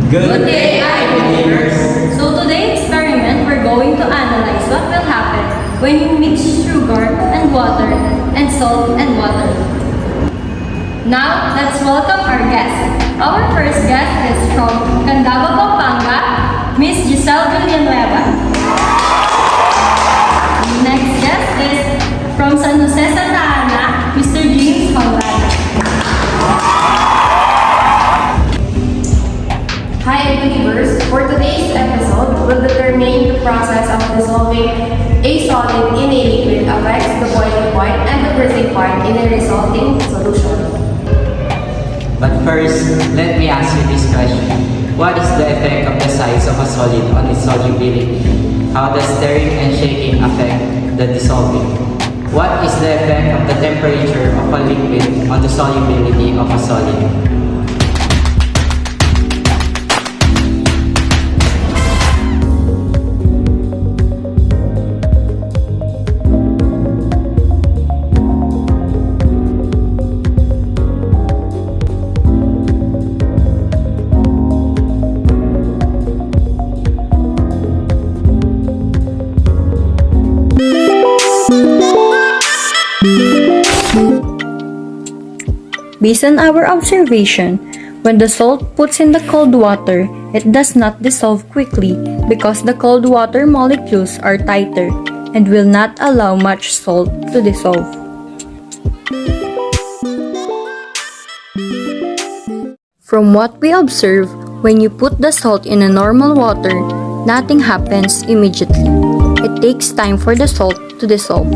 Good day, believers! So today's experiment, we're going to analyze what will happen when you mix sugar and water and salt and water. Now, let's welcome our guest. Our first guest is from Candaba, Pampanga, Miss Giselle Villanueva. Next guest is from San Jose, Santa Ana, Mr. James Conrad. Hi believers, for today's episode, we'll determine the process of dissolving a solid in a liquid affects the boiling point and the freezing point in a resulting solution. But first, let me ask you this question. What is the effect of the size of a solid on its solubility? How does stirring and shaking affect the dissolving? What is the effect of the temperature of a liquid on the solubility of a solid? Based on our observation, when the salt puts in the cold water, it does not dissolve quickly because the cold water molecules are tighter and will not allow much salt to dissolve. From what we observe, when you put the salt in a normal water, nothing happens immediately. It takes time for the salt to dissolve.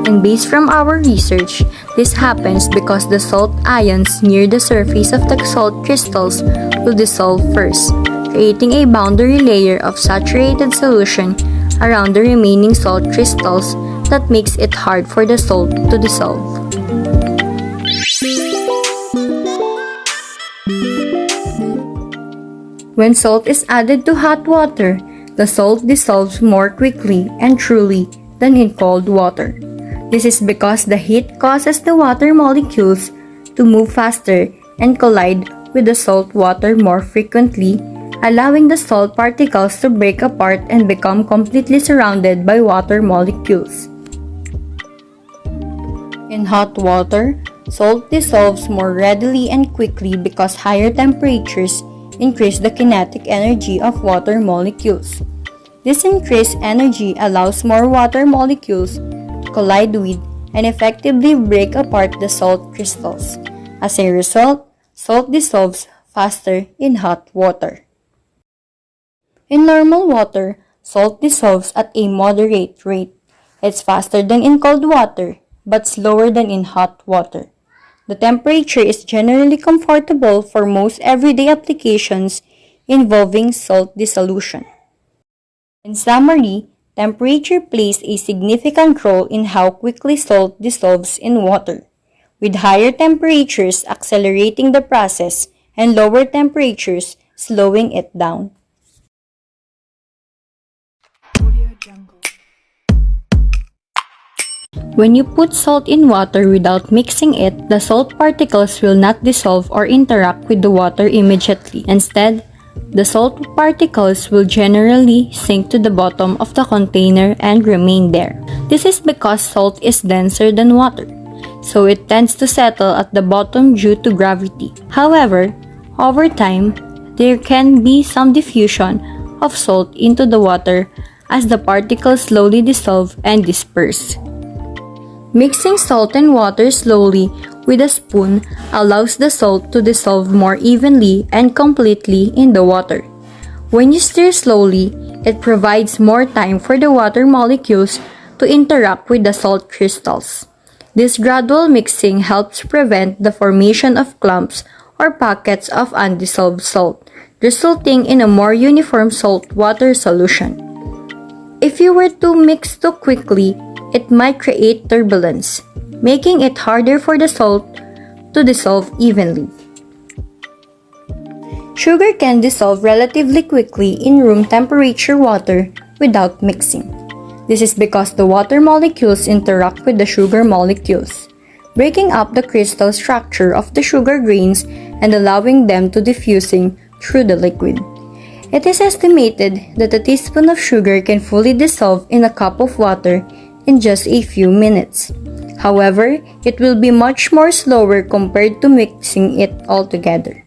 And based from our research, this happens because the salt ions near the surface of the salt crystals will dissolve first, creating a boundary layer of saturated solution around the remaining salt crystals that makes it hard for the salt to dissolve. When salt is added to hot water, the salt dissolves more quickly and truly than in cold water. This is because the heat causes the water molecules to move faster and collide with the salt water more frequently, allowing the salt particles to break apart and become completely surrounded by water molecules. In hot water, salt dissolves more readily and quickly because higher temperatures increase the kinetic energy of water molecules. This increased energy allows more water molecules collide with and effectively break apart the salt crystals. As a result, salt dissolves faster in hot water. In normal water, salt dissolves at a moderate rate. It's faster than in cold water, but slower than in hot water. The temperature is generally comfortable for most everyday applications involving salt dissolution. In summary, temperature plays a significant role in how quickly salt dissolves in water, with higher temperatures accelerating the process and lower temperatures slowing it down. When you put salt in water without mixing it, the salt particles will not dissolve or interact with the water immediately. Instead, the salt particles will generally sink to the bottom of the container and remain there. This is because salt is denser than water, so it tends to settle at the bottom due to gravity. However, over time, there can be some diffusion of salt into the water as the particles slowly dissolve and disperse. Mixing salt and water slowly with a spoon allows the salt to dissolve more evenly and completely in the water. When you stir slowly, it provides more time for the water molecules to interact with the salt crystals. This gradual mixing helps prevent the formation of clumps or packets of undissolved salt, resulting in a more uniform salt-water solution. If you were to mix too quickly, it might create turbulence, making it harder for the salt to dissolve evenly. Sugar can dissolve relatively quickly in room temperature water without mixing. This is because the water molecules interact with the sugar molecules, breaking up the crystal structure of the sugar grains and allowing them to diffusing through the liquid. It is estimated that a teaspoon of sugar can fully dissolve in a cup of water in just a few minutes. However, it will be much more slower compared to mixing it all together.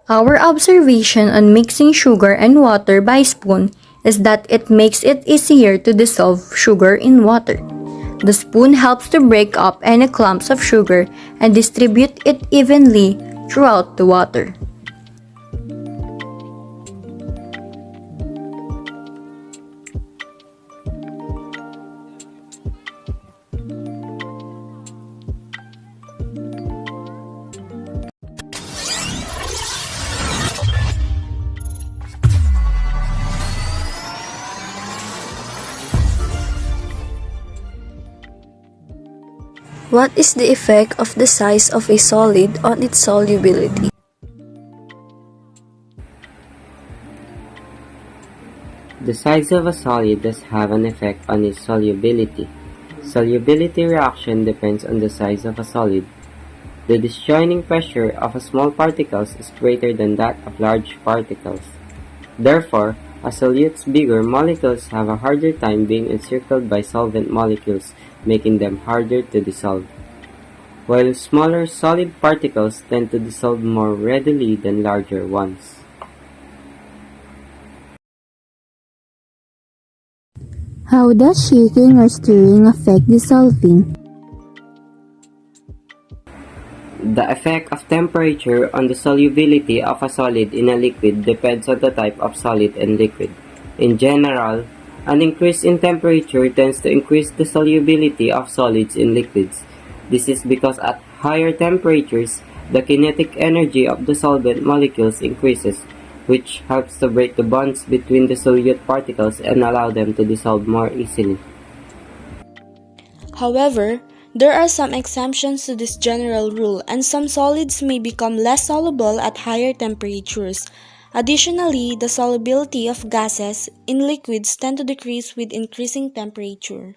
Our observation on mixing sugar and water by spoon is that it makes it easier to dissolve sugar in water. The spoon helps to break up any clumps of sugar and distribute it evenly throughout the water. What is the effect of the size of a solid on its solubility? The size of a solid does have an effect on its solubility. Solubility reaction depends on the size of a solid. The disjoining pressure of small particles is greater than that of large particles. Therefore, a solute's bigger molecules have a harder time being encircled by solvent molecules, making them harder to dissolve, while smaller solid particles tend to dissolve more readily than larger ones. How does shaking or stirring affect dissolving? The effect of temperature on the solubility of a solid in a liquid depends on the type of solid and liquid. In general, an increase in temperature tends to increase the solubility of solids in liquids. This is because at higher temperatures, the kinetic energy of the solvent molecules increases, which helps to break the bonds between the solute particles and allow them to dissolve more easily. However, there are some exceptions to this general rule, and some solids may become less soluble at higher temperatures. Additionally, the solubility of gases in liquids tend to decrease with increasing temperature.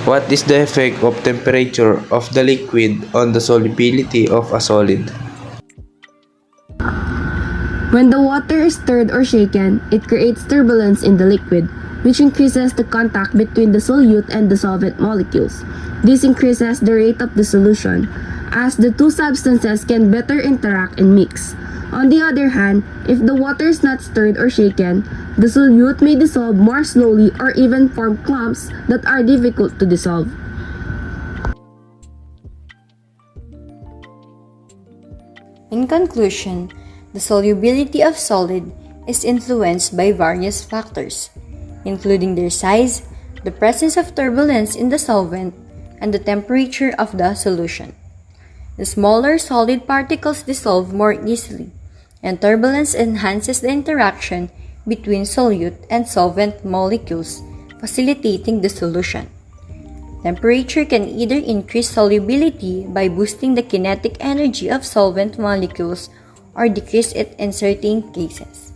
What is the effect of temperature of the liquid on the solubility of a solid? When the water is stirred or shaken, it creates turbulence in the liquid, which increases the contact between the solute and the solvent molecules. This increases the rate of dissolution, as the two substances can better interact and mix. On the other hand, if the water is not stirred or shaken, the solute may dissolve more slowly or even form clumps that are difficult to dissolve. In conclusion, the solubility of solid is influenced by various factors, including their size, the presence of turbulence in the solvent, and the temperature of the solution. The smaller solid particles dissolve more easily, and turbulence enhances the interaction between solute and solvent molecules, facilitating the solution. Temperature can either increase solubility by boosting the kinetic energy of solvent molecules or decrease it in certain cases.